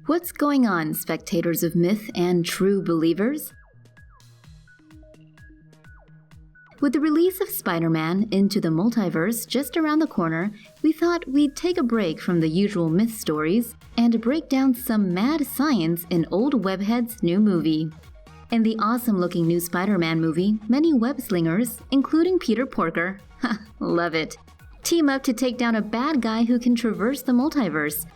What's going on, spectators of myth and true believers? With the release of Spider-Man Into the Multiverse just around the corner, we thought we'd take a break from the usual myth stories and break down some mad science in old webhead's new movie. In the awesome-looking new Spider-Man movie, many web-slingers, including Peter Porker, love it, team up to take down a bad guy who can traverse the multiverse.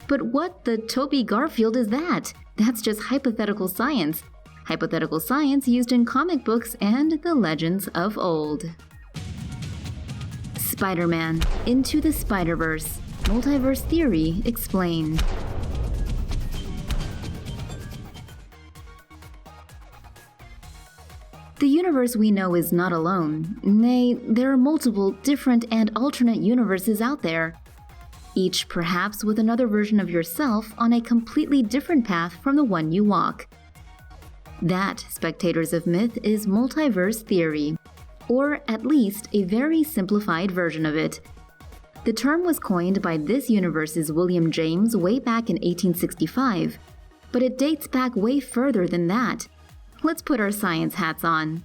But what the Toby Garfield is that? That's just hypothetical science. Hypothetical science used in comic books and the legends of old. Spider-Man Into the Spider-Verse Multiverse Theory Explained. The universe we know is not alone. Nay, there are multiple different and alternate universes out there, each perhaps with another version of yourself on a completely different path from the one you walk. That, spectators of myth, is multiverse theory, or at least a very simplified version of it. The term was coined by this universe's William James way back in 1865, but it dates back way further than that. Let's put our science hats on.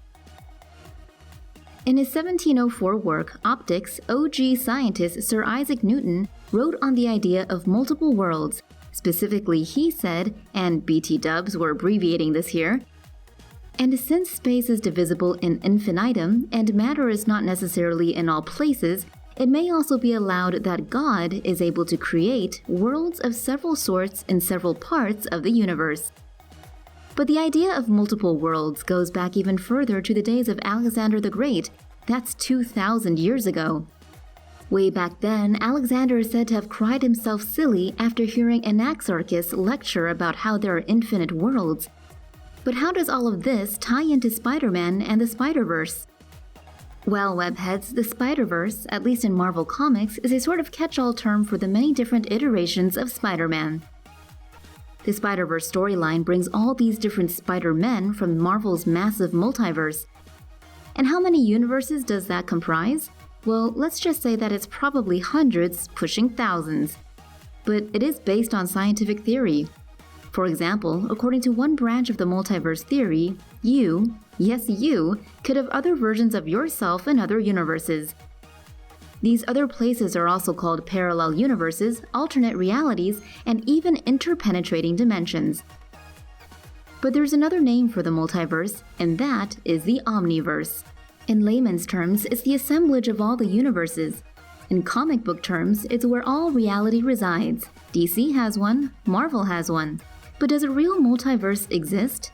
In his 1704 work, Optics, OG scientist Sir Isaac Newton wrote on the idea of multiple worlds. Specifically, he said, and BT dubs were abbreviating this here, and since space is divisible in infinitum and matter is not necessarily in all places, it may also be allowed that God is able to create worlds of several sorts in several parts of the universe. But the idea of multiple worlds goes back even further to the days of Alexander the Great. That's 2,000 years ago. Way back then, Alexander is said to have cried himself silly after hearing Anaxarchus lecture about how there are infinite worlds. But how does all of this tie into Spider-Man and the Spider-Verse? Well, webheads, the Spider-Verse, at least in Marvel Comics, is a sort of catch-all term for the many different iterations of Spider-Man. The Spider-Verse storyline brings all these different Spider-Men from Marvel's massive multiverse. And how many universes does that comprise? Well, let's just say that it's probably hundreds, pushing thousands. But it is based on scientific theory. For example, according to one branch of the multiverse theory, you, yes you, could have other versions of yourself in other universes. These other places are also called parallel universes, alternate realities, and even interpenetrating dimensions. But there's another name for the multiverse, and that is the omniverse. In layman's terms, it's the assemblage of all the universes. In comic book terms, it's where all reality resides. DC has one, Marvel has one. But does a real multiverse exist?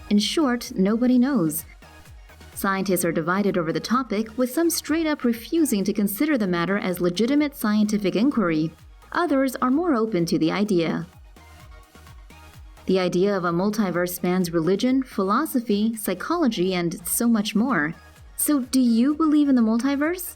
In short, nobody knows. Scientists are divided over the topic, with some straight up refusing to consider the matter as legitimate scientific inquiry. Others are more open to the idea. The idea of a multiverse spans religion, philosophy, psychology, and so much more. So do you believe in the multiverse?